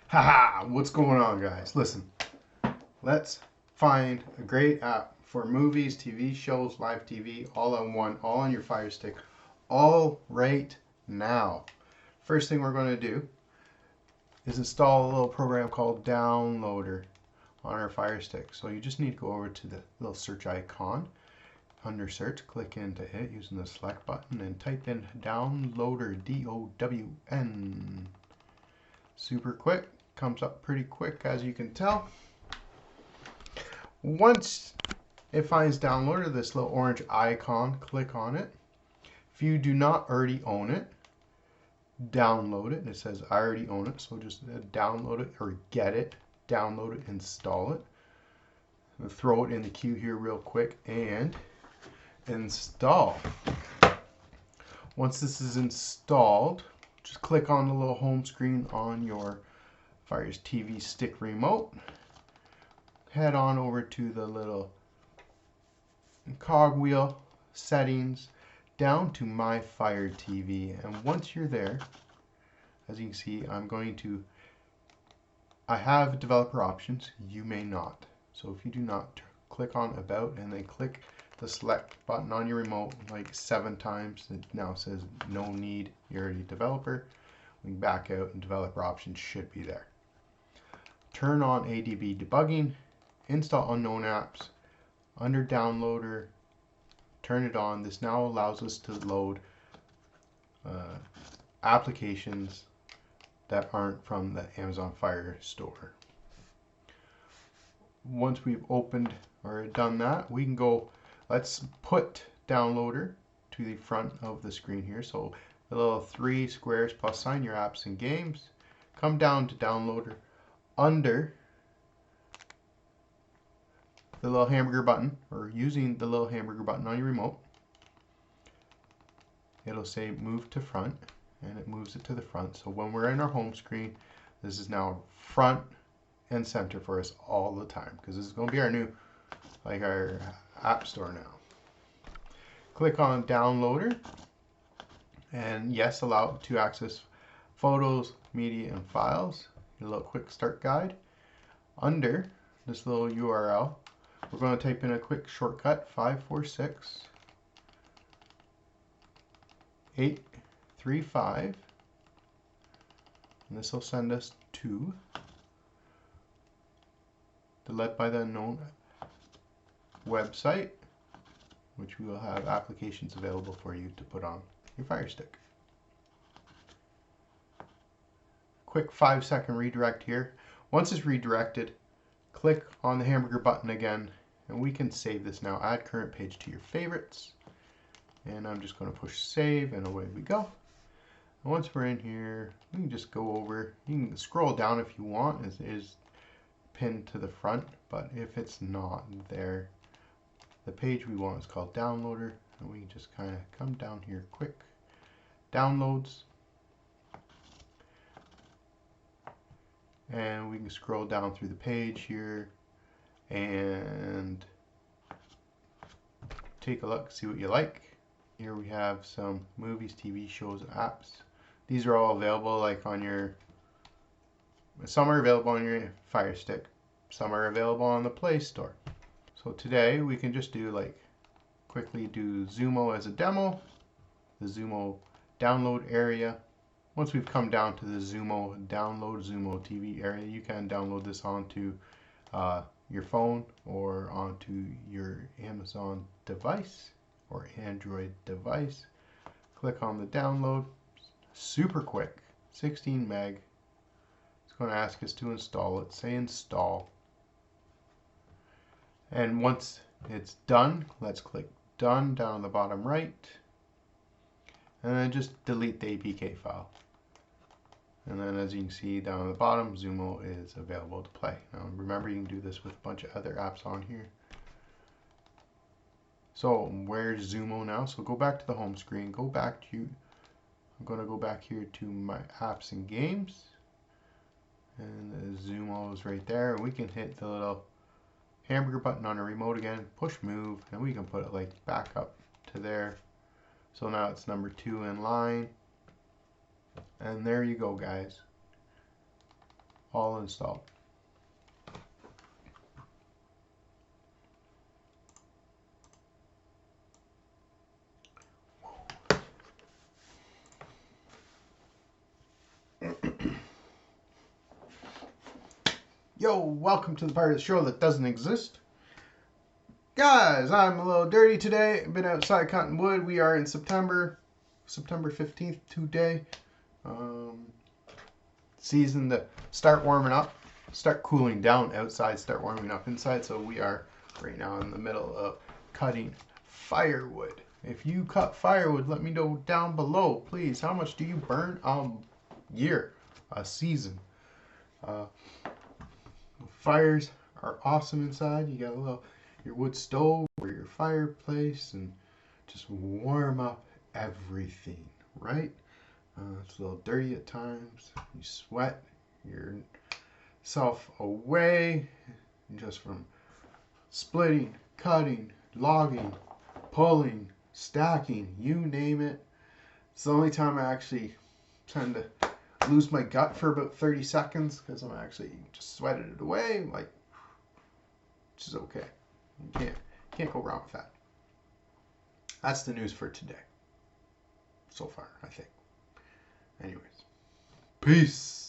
Haha, what's going on, guys? Listen, let's find a great app for movies, TV shows, live TV, all in one, all on your Fire Stick, all right now. First thing we're going to do is install a little program called Downloader on our Fire Stick. So you just need to go over to the little search icon. Under search, click into it using the select button and type in Downloader, D-O-W-N. Super quick. Comes up pretty quick, as you can tell. Once it finds Downloader, this little orange icon, click on it. If you do not already own it, download it. It says I already own it, so just download it or get it, download it, install it. I'll throw it in the queue here real quick and install. Once this is installed, just click on the little home screen on your Fire TV stick remote. Head on over to the little cogwheel settings down to My Fire TV, and once you're there, as you can see, I have developer options. You may not. So if you do not, click on About and then click the select button on your remote like 7 times. It now says no need, you're already a developer. We can back out and developer options should be there. Turn on ADB debugging, install unknown apps. Under downloader, turn it on. This now allows us to load applications that aren't from the Amazon Fire store. Once we've opened or done that, we can go, let's put downloader to the front of the screen here. So the little 3 squares plus sign, your apps and games. Come down to downloader. Under the little hamburger button, or using the little hamburger button on your remote, it'll say move to front, and it moves it to the front. So when we're in our home screen, this is now front and center for us all the time, because this is going to be our new, like our app store now. Click on downloader, and yes, allow to access photos, media, and files. A little quick start guide. Under this little URL, we're going to type in a quick shortcut, 546 835, and this will send us to the Led by the Unknown website, which we will have applications available for you to put on your Fire Stick. Quick 5-second redirect here. Once it's redirected, click on the hamburger button again, and we can save this now. Add current page to your favorites, and I'm just going to push save, and away we go. And once we're in here, we can just go over. You can scroll down if you want. It is pinned to the front, but if it's not there, the page we want is called Downloader, and we can just kind of come down here quick. Downloads. And we can scroll down through the page here and take a look, see what you like. Here we have some movies, TV shows, apps. These are all available like on your, some are available on your Fire Stick, some are available on the Play Store. So today we can just do like, quickly do Zumo as a demo, the Zumo download area. Once we've come down to the Zumo download Zumo TV area, you can download this onto your phone or onto your Amazon device or Android device. Click on the download. Super quick, 16 meg. It's going to ask us to install it. Say install. And once it's done, let's click done down on the bottom right. And then just delete the APK file. And then as you can see down at the bottom, Zumo is available to play. Now remember, you can do this with a bunch of other apps on here. So where's Zumo now? So go back to the home screen, go back to, I'm going to go back here to my apps and games. And the Zumo is right there. And we can hit the little hamburger button on a remote again, push move, and we can put it like back up to there. So now it's number 2 in line. And there you go, guys. all installed. Yo, welcome to the part of the show that doesn't exist. Guys, I'm a little dirty today. I've been outside cutting wood. We are in September 15th today. Season to start warming up, start cooling down outside, start warming up inside. So we are right now in the middle of cutting firewood. If you cut firewood, let me know down below, please. How much do you burn a year, a season? Fires are awesome inside. You got a little your wood stove or your fireplace, and just warm up everything, right? It's a little dirty at times. You sweat yourself away just from splitting, cutting, logging, pulling, stacking, you name it. It's the only time I actually tend to lose my gut for about 30 seconds because I'm actually just sweated it away, like, which is okay. You can't go wrong with that. That's the news for today. So far, I think. Anyways, peace.